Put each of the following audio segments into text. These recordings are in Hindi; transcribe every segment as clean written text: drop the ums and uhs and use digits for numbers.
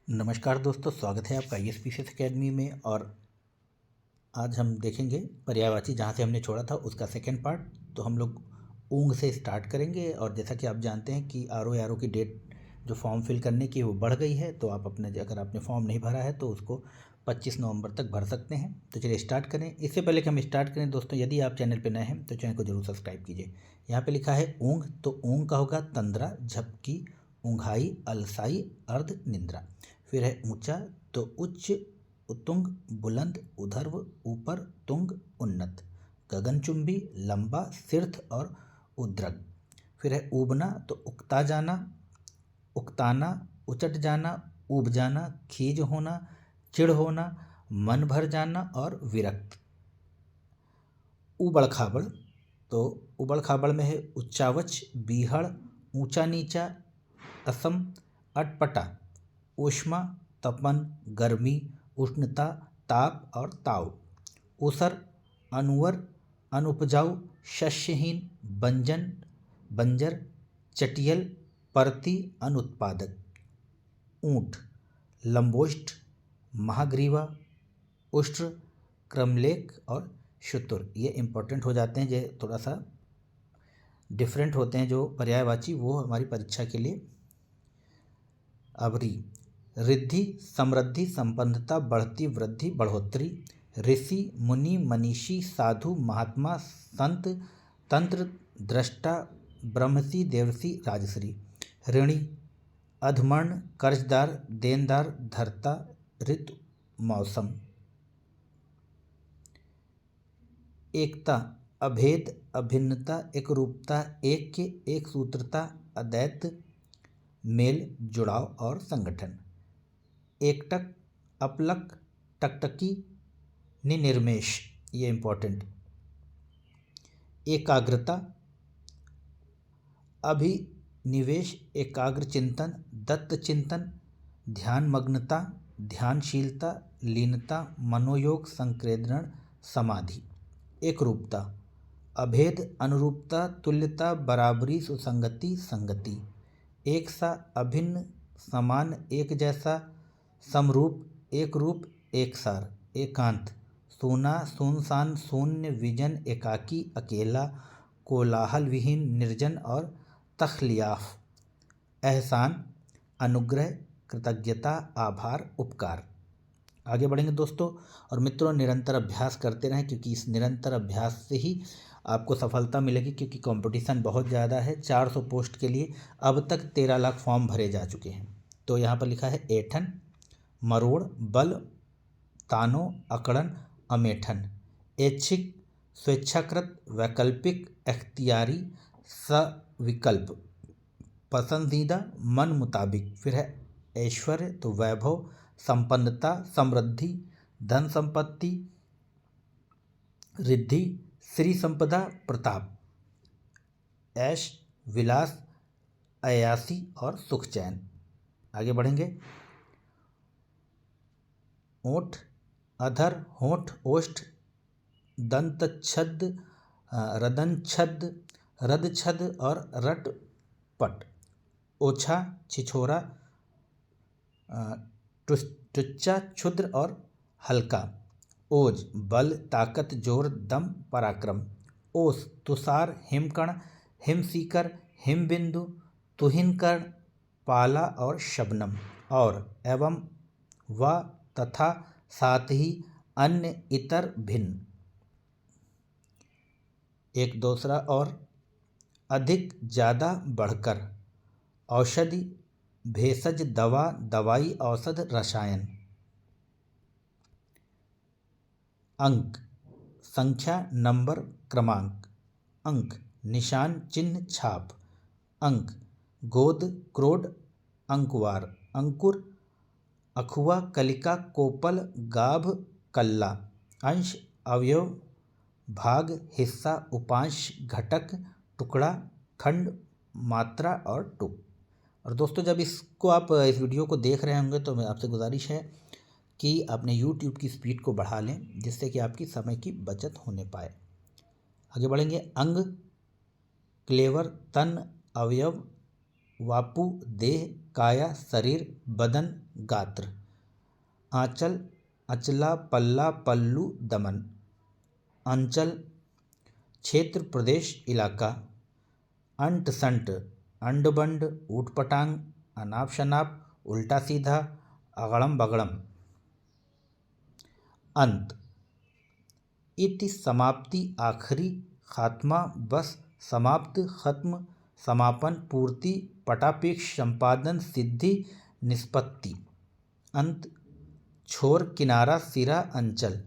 नमस्कार दोस्तों, स्वागत है आपका ISPCS अकेडमी में। और आज हम देखेंगे पर्यायवाची, जहाँ से हमने छोड़ा था उसका सेकेंड पार्ट। तो हम लोग ऊँग से स्टार्ट करेंगे। और जैसा कि आप जानते हैं कि आर ओ की डेट जो फॉर्म फिल करने की वो बढ़ गई है। तो आप अपने, अगर आपने फॉर्म नहीं भरा है तो उसको 25 नवंबर तक भर सकते हैं। तो चलिए स्टार्ट करें। इससे पहले कि हम स्टार्ट करें दोस्तों, यदि आप चैनल पर नए हैं तो चैनल को जरूर सब्सक्राइब कीजिए। यहाँ पे लिखा है ऊँग, तो ऊँग का होगा तंद्रा, झपकी, ऊँघाई, अलसाई, अर्ध निंद्रा। फिर है ऊंचा, तो उच्च, उतुंग, बुलंद, उधर्व, ऊपर, तुंग, उन्नत। गगनचुंबी, लंबा, सिर्थ और उद्रग। फिर है ऊबना, तो उकता जाना, उकताना, उचट जाना, ऊब जाना, खीज होना, चिढ़ होना, मन भर जाना और विरक्त। उबड़ खाबड़, तो उबड़ खाबड़ में है उच्चावच, बीहड़, ऊंचा नीचा, असम, अटपटा, ऊष्मा, तपन, गर्मी, उष्णता, ताप और ताव। ऊसर, अनुवर, अनुपजाऊ, शस्यहीन, बंजन, बंजर, चटियल, परती, अनुत्पादक। ऊंट, लंबोष्ठ, महाग्रीवा, उष्ट्र, क्रमलेख और शुतुर। ये इम्पोर्टेंट हो जाते हैं, ये थोड़ा सा डिफरेंट होते हैं जो पर्यायवाची, वो हमारी परीक्षा के लिए। अवरी, रिद्धि, समृद्धि, संपन्नता, बढ़ती, वृद्धि, बढ़ोतरी। ऋषि, मुनि, मनीषी, साधु, महात्मा, संत, तंत्र, दृष्टा, ब्रह्मसी, देवसी, राजश्री। ऋणी, अधमर्ण, कर्जदार, देनदार, धर्ता, ऋतु, मौसम। एकता, अभेद, अभिन्नता, एकरूपता, ऐक्य, एक सूत्रता, अद्वैत, मेल, जुड़ाव और संगठन। एकटक, अपलक, टकटकी, निनिर्मेश, ये इम्पोर्टेंट। एकाग्रता, अभिनिवेश, एकाग्र चिंतन, दत्त चिंतन, ध्यान मग्नता, ध्यानशीलता, लीनता, मनोयोग, संक्रेदन, समाधि। एकरूपता, अभेद, अनुरूपता, तुल्यता, बराबरी, सुसंगति, संगति। एक सा, अभिन्न, समान, एक जैसा, समरूप, एक रूप, एक सार। एकांत, सूना, सुनसान, शून्य, विजन, एकाकी, अकेला, कोलाहल विहीन, निर्जन और तख्लियाफ। एहसान, अनुग्रह, कृतज्ञता, आभार, उपकार। आगे बढ़ेंगे दोस्तों। और मित्रों, निरंतर अभ्यास करते रहें, क्योंकि इस निरंतर अभ्यास से ही आपको सफलता मिलेगी। क्योंकि कंपटीशन बहुत ज़्यादा है। 400 पोस्ट के लिए अब तक 13 लाख फॉर्म भरे जा चुके हैं। तो यहाँ पर लिखा है ऐठन, मरोड़, बल, तानो, अकड़न, अमेठन। ऐच्छिक, स्वेच्छाकृत, वैकल्पिक, अख्तियारी, सविकल्प, पसंदीदा, मन मुताबिक। फिर है ऐश्वर्य, तो वैभव, संपन्नता, समृद्धि, धन संपत्ति, रिद्धि, श्री संपदा, प्रताप। ऐश, विलास, अयासी और सुख चैन। आगे बढ़ेंगे। ओठ, अधर, होठ, ओष्ठ, दंतच्छद, रदनच्छद, रदछद और रटपट। ओछा, छिछोरा, टुच्चा, क्षुद्र और हल्का। ओज, बल, ताकत, जोर, दम, पराक्रम। ओस, तुषार, हिमकण, हिमसीकर, हिमबिंदु, तुहिनकर्ण, पाला और शबनम। और एवं, व, तथा, साथ ही, अन्य, इतर, भिन्न। एक दूसरा और, अधिक, ज़्यादा, बढ़कर। औषधि, भेषज, दवा, दवाई, औषध, रसायन। अंक, संख्या, नंबर, क्रमांक। अंक, निशान, चिन्ह, छाप। अंक, गोद, क्रोड, अंकुवार। अंकुर, अखुआ, कलिका, कोपल, गाभ, कल्ला। अंश, अवयव, भाग, हिस्सा, उपांश, घटक, टुकड़ा, खंड, मात्रा और टुक। और दोस्तों, जब इसको आप इस वीडियो को देख रहे होंगे तो मैं आपसे गुजारिश है कि अपने YouTube की स्पीड को बढ़ा लें, जिससे कि आपकी समय की बचत होने पाए। आगे बढ़ेंगे। अंग, क्लेवर, तन, अवयव, वापु देह काया शरीर बदन गात्र। आंचल अचला पल्ला पल्लू दमन। अंचल क्षेत्र प्रदेश इलाका। अंट संट अंडबंड ऊटपटांग अनाप शनाप उल्टा सीधा अगड़म बगड़म। अंत इति समाप्ति आखिरी खात्मा बस समाप्त खत्म समापन पूर्ति पटापेक्ष संपादन सिद्धि निष्पत्ति। अंत छोर किनारा सिरा अंचल।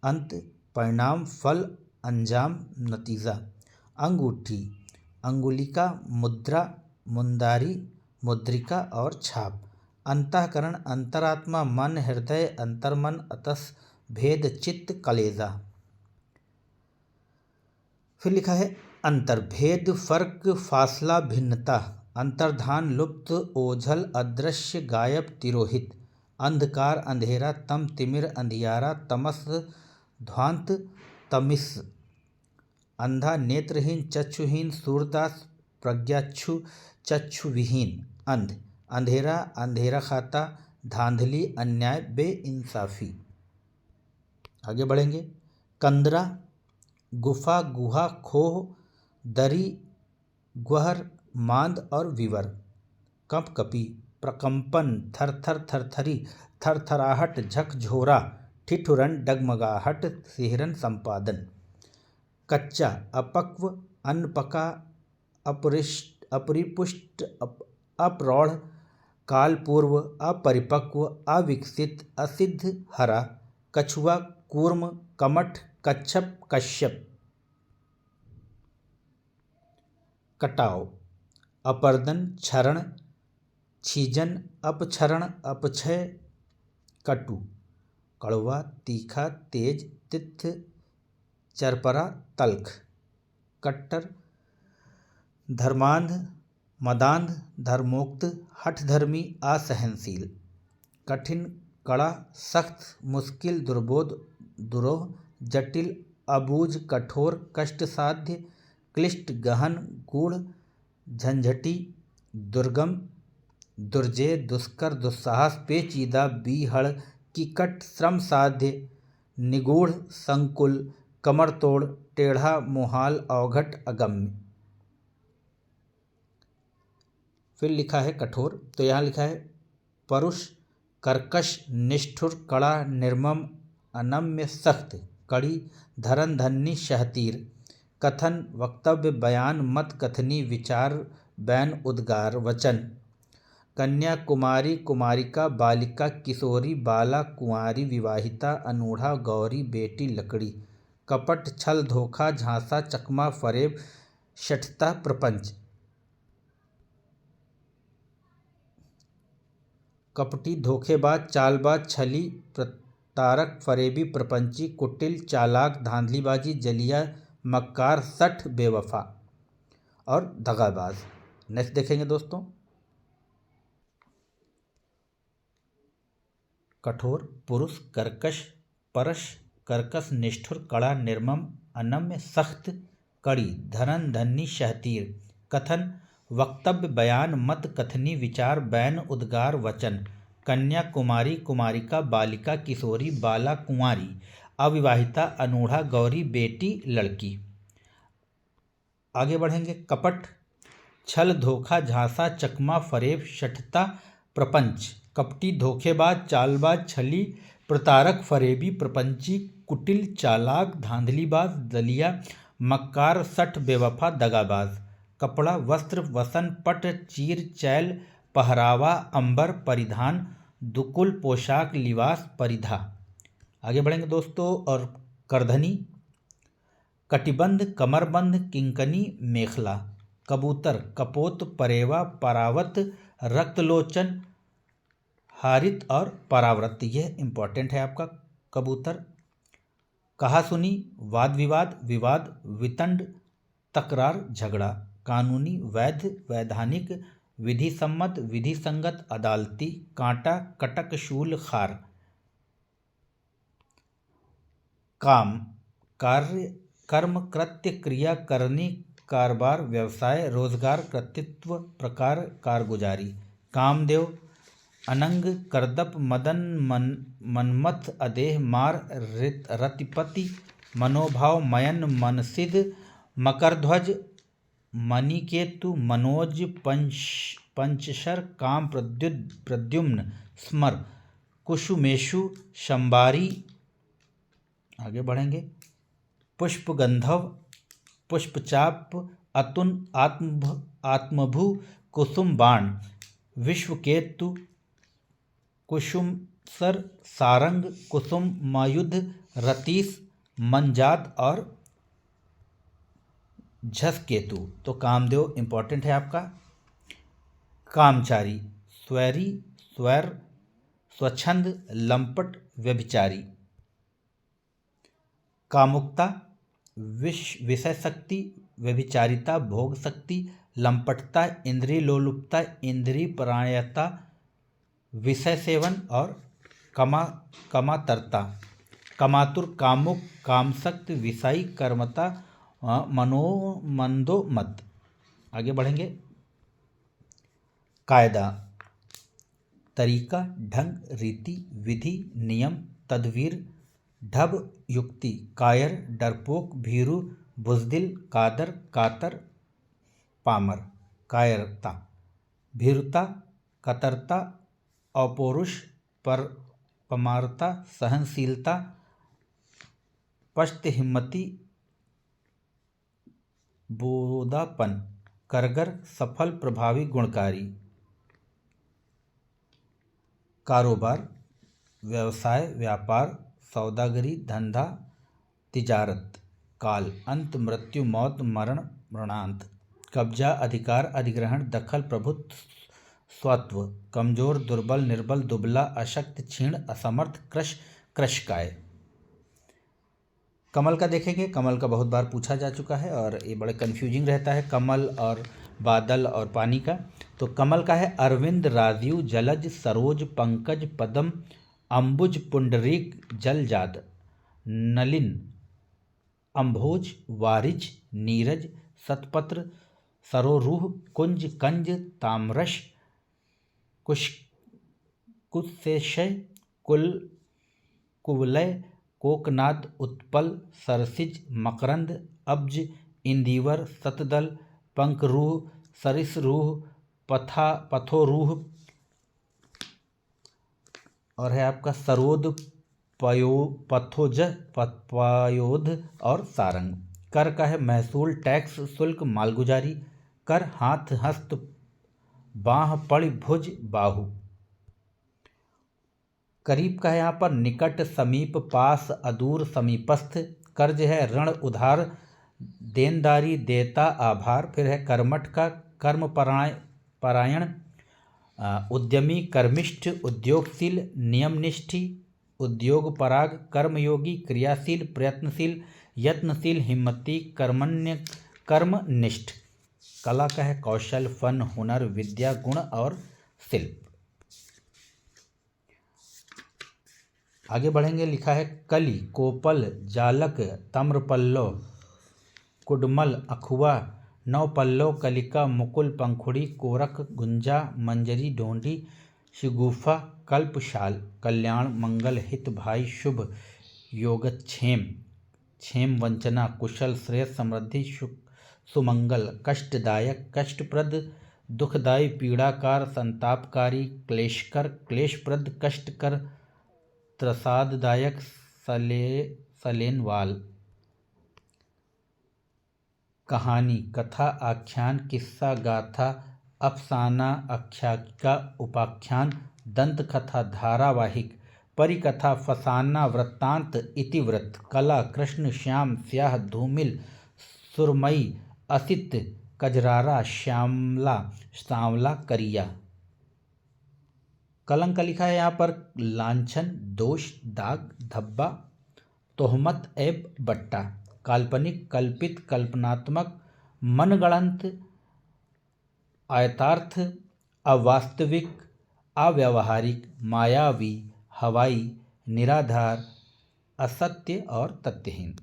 अंत परिणाम फल अंजाम नतीजा। अंगूठी अंगुलिका मुद्रा मुंदारी मुद्रिका और छाप। अंतःकरण अंतरात्मा मन हृदय अंतर्मन अतस भेद चित्त कलेजा। फिर लिखा है अंतर्भेद फर्क फासला भिन्नता। अंतर्धान लुप्त ओझल अदृश्य गायब तिरोहित। अंधकार अंधेरा तम तिमिर अंधियारा तमस ध्वांत तमिस। अंधा नेत्रहीन चक्षुहीन सूरदास प्रज्ञाक्षु चक्षुविहीन। अंध अंधेरा अंधेरा खाता धांधली अन्याय बेइंसाफी। आगे बढ़ेंगे। कंदरा गुफा गुहा खोह दरी ग्वहर मांद और विवर। कंपकपी प्रकंपन थरथर थरथरी थरथराहट झकझोरा ठिठुरन डगमगाहट सिहरन संपादन। कच्चा अपक्व अनपका अपरिपुष्ट अप्रौढ़ कालपूर्व अपरिपक्व अविकसित असिद्ध हरा। कछुआ कूर्म कमठ कच्छप कश्यप। कटाव अपर्दन क्षरण छीजन अपक्षरण अपक्षय कटु। कड़वा तीखा तेज तित्थ चरपरा तल्ख। कट्टर धर्मांध मदांध धर्मोक्त हठधर्मी असहनशील। कठिन कड़ा सख्त मुश्किल दुर्बोध दुरोह जटिल अबूझ कठोर कष्टसाध्य क्लिष्ट गहन गूढ़ झंझटी दुर्गम दुर्जेय दुष्कर दुस्साहस पेचीदा बीहड़ किकट श्रम साध्य निगूढ़ संकुल कमर तोड़ टेढ़ा मुहाल अवघट अगम्य। फिर लिखा है कठोर, तो यहाँ लिखा है परुष कर्कश निष्ठुर कड़ा निर्मम अनम्य सख्त कड़ी धरन धन्नी शहतीर। कथन वक्तव्य बयान मत कथनी विचार बैन उद्गार वचन। कन्या कुमारी कुमारिका बालिका किशोरी बाला कुंवारी विवाहिता अनूढ़ा गौरी बेटी लकड़ी। कपट छल धोखा झांसा चकमा फरेब शठता प्रपंच। कपटी धोखेबाज चालबाज छली प्रतारक फरेबी प्रपंची कुटिल चालाक धांधलीबाजी जलिया मक्कार सठ बेवफा और दगाबाज। नेक्स्ट देखेंगे दोस्तों। कठोर पुरुष कर्कश परश कर्कश निष्ठुर कड़ा निर्मम अनम्य सख्त कड़ी धरन धन्नी शहतीर। कथन वक्तव्य बयान मत कथनी विचार बैन उद्गार वचन। कन्या कुमारी कुमारिका बालिका किशोरी बाला कुंवारी अविवाहिता अनूढ़ा गौरी बेटी लड़की। आगे बढ़ेंगे। कपट छल धोखा झांसा चकमा फरेब शठता प्रपंच। कपटी धोखेबाज चालबाज छली प्रतारक फरेबी प्रपंची कुटिल चालाक धांधलीबाज दलिया मक्कार सठ बेवफा दगाबाज। कपड़ा वस्त्र वसन पट चीर चैल पहरावा अंबर परिधान दुकुल पोशाक लिवास परिधा। आगे बढ़ेंगे दोस्तों। और करधनी कटिबंध कमरबंध किंकनी मेखला। कबूतर कपोत परेवा परावत रक्तलोचन हारित और पराव्रत। यह इंपॉर्टेंट है आपका कबूतर। कहा सुनी वाद विवाद विवाद वितंड तकरार झगड़ा। कानूनी वैध वैधानिक विधि सम्मत विधि संगत अदालती कांटा कटक शूल खार। काम कार्य कर्म कृत्य क्रिया करनी कारोबार व्यवसाय रोजगार कृतित्व प्रकार कारगुजारी। कामदेव अनंग करदप मदन मनमथ अदेह मार रतिपति मनोभाव मयन मनसिद्ध मकरध्वज मणिकेतु मनोज पंचशर काम प्रद्युम्न स्मर कुसुमेशु शंबारी। आगे बढ़ेंगे। पुष्पगंधव पुष्पचाप अतुन आत्मभु कुसुम बाण विश्वकेतु कुसुमसर सारंग कुसुम मयुध रतीस मंजात और झसकेतु। तो कामदेव इंपॉर्टेंट है आपका। कामचारी स्वैरी स्वैर स्वच्छंद लंपट व्यभिचारी। कामुकता विषय शक्ति व्यभिचारिता भोग शक्ति लंपटता इंद्रिय लोलुपता इंद्रिय परायणता विषय सेवन और कमातरता। कमातुर कामुक कामशक्त विषयी कर्मता मनोमंदोमत। आगे बढ़ेंगे। कायदा तरीका ढंग रीति विधि नियम तदवीर ढब युक्ति कायर डरपोक भीरू बुजदिल कादर कातर पामर। कायरता भीरुता कतरता अपौरुष पमारता सहनशीलता पश्त हिम्मती बोधापन करगर सफल प्रभावी गुणकारी। कारोबार व्यवसाय व्यापार सौदागरी धंधा तिजारत। काल अंत मृत्यु मौत मरण मरणांत। कब्जा अधिकार अधिग्रहण दखल प्रभुत्व स्वत्व। कमजोर दुर्बल निर्बल दुबला अशक्त क्षीण असमर्थ कृशकाय। कमल का देखेंगे। कमल का बहुत बार पूछा जा चुका है और ये बड़े कन्फ्यूजिंग रहता है कमल और बादल और पानी का। तो कमल का है अरविंद राजीव जलज सरोज पंकज पदम अंबुज पुंडरीक जलजाद नलिन अंभोज वारिज नीरज सतपत्र सरोरूह कुंज कंज ताम्रश कुशेशय कुवलय कोकनाद उत्पल सरसिज मकरंद अब्ज इंदिवर सतदल पंकरूह सरिसरूह पथोरूह और है आपका सरोद पथोज पायोध और सारंग। कर का है महसूल टैक्स शुल्क मालगुजारी कर हाथ हस्त बाह पड़ भुज बाहु। करीब का है यहाँ पर निकट समीप पास अदूर समीपस्थ। कर्ज है ऋण उधार देनदारी देता आभार। फिर है कर्मठ का कर्म परायण उद्यमी कर्मिष्ठ उद्योगशील नियमनिष्ठी उद्योग पराग कर्मयोगी क्रियाशील प्रयत्नशील यत्नशील हिम्मती कर्मण्य कर्मनिष्ठ। कला का है कौशल फन हुनर विद्या गुण और शिल्प। आगे बढ़ेंगे। लिखा है कली कोपल जालक तम्रपल्लव कुडमल अखुआ नवपल्लव कलिका मुकुल पंखुड़ी कोरक गुंजा मंजरी ढोंडी शिगुफा कल्पशाल कल्याण मंगल हित भाई शुभ योगक्षेम क्षेम वंचना कुशल श्रेयस समृद्धि सुमंगल कष्टदायक कष्टप्रद दुखदायी पीड़ाकार संतापकारी क्लेशकर क्लेशप्रद कष्टकर त्रसाददायक सलेनवाल। कहानी कथा आख्यान किस्सा गाथा अफसाना आख्यायिका उपाख्यान दंत कथा धारावाहिक परिकथा फसाना वृत्तांत इतिवृत्त। कला कृष्ण श्याम स्याह धूमिल सुरमई असित कजरारा श्यामला सांवला करिया। कलंक का लिखा है यहाँ पर लांछन दोष दाग धब्बा तोहमत ऐब बट्टा। काल्पनिक कल्पित कल्पनात्मक मनगढ़ंत आयतार्थ अवास्तविक अव्यावहारिक मायावी हवाई निराधार असत्य और तथ्यहीन।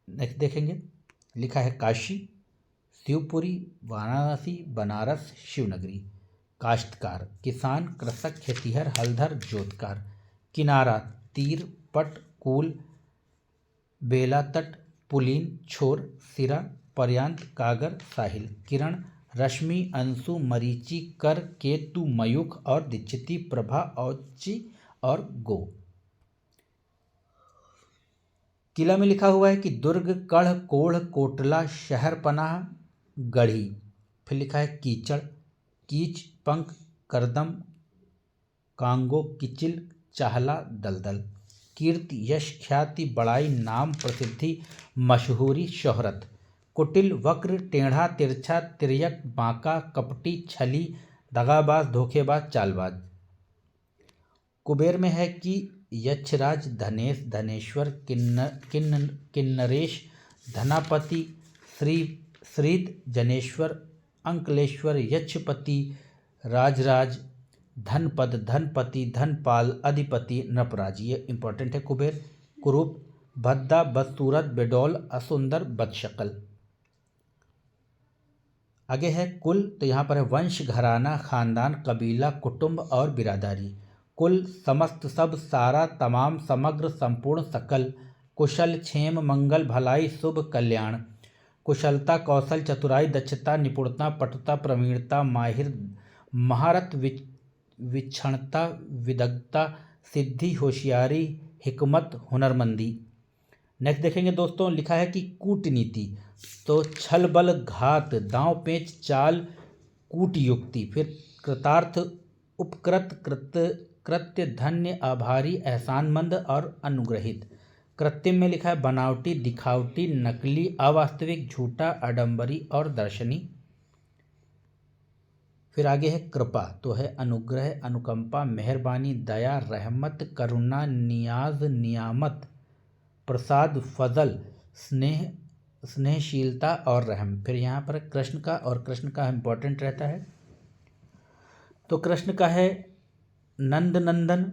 नेक्स्ट देखेंगे। लिखा है काशी शिवपुरी, वाराणसी, बनारस, शिवनगरी। काश्तकार, किसान, कृषक, खेतिहर, हलधर, जोतकार। किनारा, तीर, पट, कूल, बेला, तट, पुलीन, छोर, सिरा, पर्यांत, कागर, साहिल। किरण, रश्मि, अंशु, मरीचि, कर, केतु, मयूख और दीक्षिति, प्रभा, औची और गो। किला में लिखा हुआ है कि दुर्ग, कढ़, कोढ़, कोटला, शहरपनाह, गढ़ी। फिर लिखा है कीचड़, कीच, पंख, करदम, कांगो, किचिल, चाहला, दलदल। कीर्ति, यश, ख्याति, बड़ाई, नाम, प्रसिद्धि, मशहूरी, शोहरत। कुटिल, वक्र, टेढ़ा, तिरछा, तिर्यक, बांका, कपटी, छली, दगाबाज, धोखेबाज, चालबाज। कुबेर में है कि यक्षराज, धनेश, धनेश्वर, किन्नरेश, धनापति, श्रीद, जनेश्वर, अंकलेश्वर, यक्षपति, राजराज, धनपद, धनपति, धनपाल, अधिपति, नृपराज। ये इंपॉर्टेंट है कुबेर। कुरूप, भद्दा, बदसूरत, बेडौल, असुंदर, बदशक्ल। आगे है कुल, तो यहाँ पर है वंश, घराना, खानदान, कबीला, कुटुंब और बिरादरी। कुल, समस्त, सब, सारा, तमाम, समग्र, संपूर्ण, सकल। कुशल, क्षेम, मंगल, भलाई, शुभ, कल्याण। कुशलता, कौशल, चतुराई, दक्षता, निपुणता, पटुता, प्रवीणता, माहिर, महारत, विचक्षणता, विदग्धता, सिद्धि, होशियारी, हिकमत, हुनरमंदी। नेक्स्ट देखेंगे दोस्तों, लिखा है कि कूटनीति, तो छल, बल, घात, दांव, पेच, चाल, कूटयुक्ति। फिर कृतार्थ, उपकृत, कृत्य, धन्य, आभारी, एहसानमंद और अनुग्रहित। कृत्रिम में लिखा है बनावटी, दिखावटी, नकली, अवास्तविक, झूठा, आडंबरी और दर्शनी। फिर आगे है कृपा, तो है अनुग्रह, अनुकंपा, मेहरबानी, दया, रहमत, करुणा, नियाज, नियामत, प्रसाद, फजल, स्नेह, स्नेहशीलता और रहम। फिर यहाँ पर कृष्ण का, और कृष्ण का इम्पोर्टेंट रहता है, तो कृष्ण का है नंद नंदन,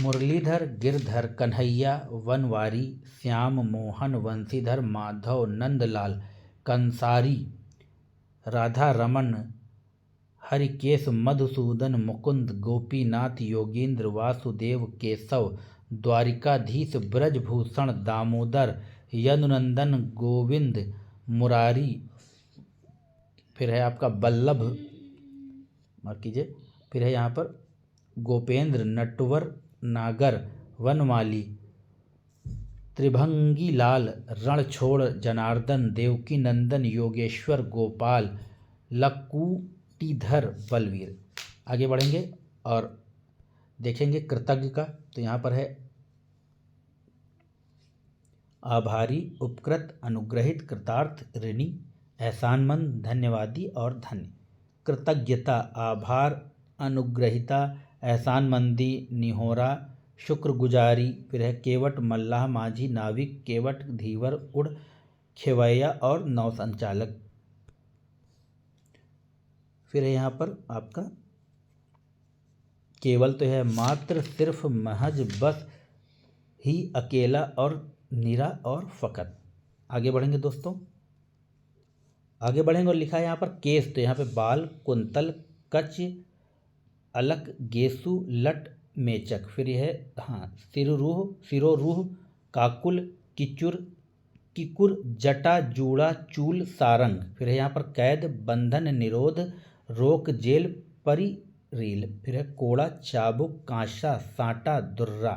मुरलीधर, गिरधर, कन्हैया, वनवारी, श्याम, मोहन, वंशीधर, माधव, नंदलाल, कंसारी, राधा रमन, हरिकेश, मधुसूदन, मुकुंद, गोपीनाथ, योगींद्र, वासुदेव, केशव, द्वारिकाधीश, ब्रजभूषण, दामोदर, यदुनंदन, गोविंद, मुरारी। फिर है आपका बल्लभ, माफ कीजिए, फिर है यहाँ पर गोपेंद्र, नटवर, नागर, वनमाली, त्रिभंगी लाल, रणछोड़, जनार्दन, देवकी नंदन, योगेश्वर, गोपाल, लकुटीधर, बलवीर। आगे बढ़ेंगे और देखेंगे कृतज्ञ का, तो यहाँ पर है आभारी, उपकृत, अनुग्रहित, कृतार्थ, ऋणी, एहसानमंद, धन्यवादी और धन्य। कृतज्ञता, आभार, अनुग्रहिता, एहसानमंदी, निहोरा, शुक्रगुजारी। फिर है केवट, मल्लाह, माझी, नाविक, केवट, धीवर, उड़, खेवैया और नौ संचालक। फिर है यहाँ पर आपका केवल, तो है मात्र, सिर्फ, महज, बस ही, अकेला और निरा और फकत। आगे बढ़ेंगे दोस्तों, आगे बढ़ेंगे और लिखा है यहाँ पर केस, तो यहाँ पे बाल, कुंतल, कच, अलक, गेसु, लट, मेचक। फिर यह है हाँ सिरोरूह, काकुल, किचुर, किकुर, जटा, जूड़ा, चूल, सारंग। फिर है यहाँ पर कैद, बंधन, निरोध, रोक, जेल, परिरील। फिर है कोड़ा, चाबुक, कांसा, सांटा, दुर्रा।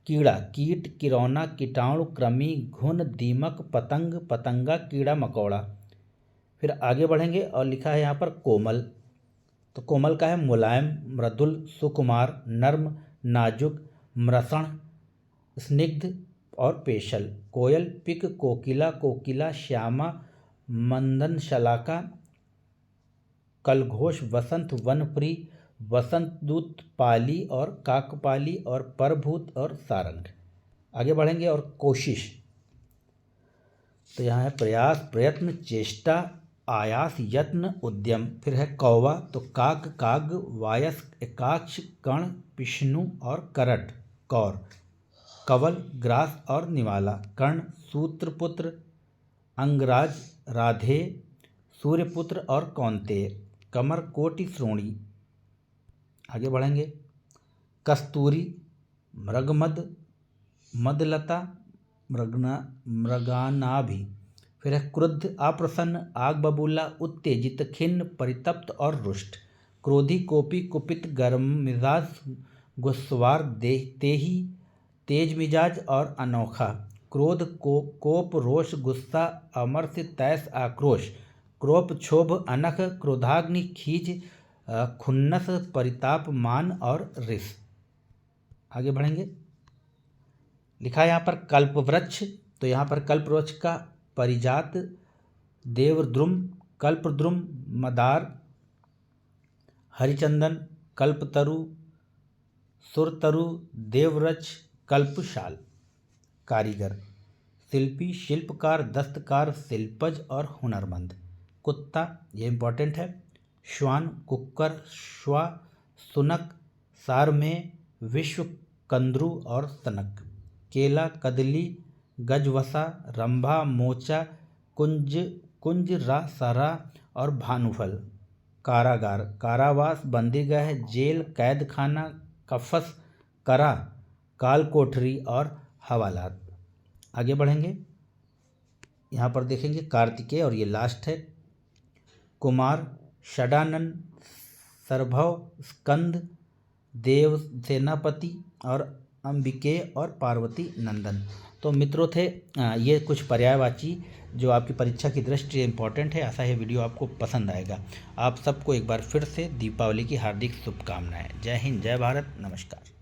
कीड़ा, कीट, किरौना, कीटाणु, कृमि, घुन, दीमक, पतंग, पतंगा, कीड़ा मकोड़ा। फिर आगे बढ़ेंगे और लिखा है यहाँ पर कोमल, तो कोमल का है मुलायम, मृदुल, सुकुमार, नर्म, नाजुक, मृषण, स्निग्ध और पेशल। कोयल, पिक, कोकिला, कोकिला, श्यामा, मंदन शलाका, कलघोष, वसंत, वनप्री, वसंतदूत, पाली और काकपाली और परभूत और सारंग। आगे बढ़ेंगे और कोशिश, तो यहाँ है प्रयास, प्रयत्न, चेष्टा, आयास, यत्न, उद्यम। फिर है कौवा, तो काक, काग, वायस्क, एकाक्ष, कण, विष्णु और करट, कौर। कवल, ग्रास और निवाला। कर्ण, सूत्रपुत्र, अंगराज, राधे, सूर्यपुत्र और कौन्तेय, कमर कोटि श्रोणी। आगे बढ़ेंगे। कस्तूरी, मृगमद, मदलता, मृगानाभि। फिर है क्रुद्ध, अप्रसन्न, आग बबूला, उत्तेजित, खिन्न, परितप्त और रुष्ट। क्रोधी, कोपी, कुपित, गर्म मिजाज, गुस्सवार, तेही, तेज मिजाज और अनोखा। क्रोध, कोप, रोष, गुस्सा, अमर्त्य, तैस, आक्रोश। क्रोध, क्षोभ, अनख, क्रोधाग्नि, खीज, खुन्नस, परिताप, मान और रिस। आगे बढ़ेंगे। लिखा है यहाँ पर कल्पवृक्ष, तो यहाँ पर कल्पवृक्ष का परिजात देवद्रुम, कल्पद्रुम, मदार, हरिचंदन, कल्पतरु, सुरतरु, देववृक्ष, कल्पशाल। कारीगर, शिल्पी, शिल्पकार, दस्तकार, शिल्पज और हुनरमंद। कुत्ता, ये इंपॉर्टेंट है। श्वान, कुक्कर, श्वा, सुनक, सारमेय, विश्व, कंद्रू और सनक। केला, कदली, गजवसा, रंभा, मोचा, कुंज, सरा और भानुफल। कारागार, कारावास, बंदीगृह, जेल, कैद खाना, कफस, करा, काल कोठरी और हवालात। आगे बढ़ेंगे। यहाँ पर देखेंगे कार्तिकेय और ये लास्ट है। कुमार, षडानन, सरभव, स्कंद, देव सेनापति और अंबिकेय और पार्वती नंदन। तो मित्रों थे ये कुछ पर्यायवाची जो आपकी परीक्षा की दृष्टि से इम्पोर्टेंट है। आशा है वीडियो आपको पसंद आएगा। आप सबको एक बार फिर से दीपावली की हार्दिक शुभकामनाएं। जय हिंद, जय भारत, नमस्कार।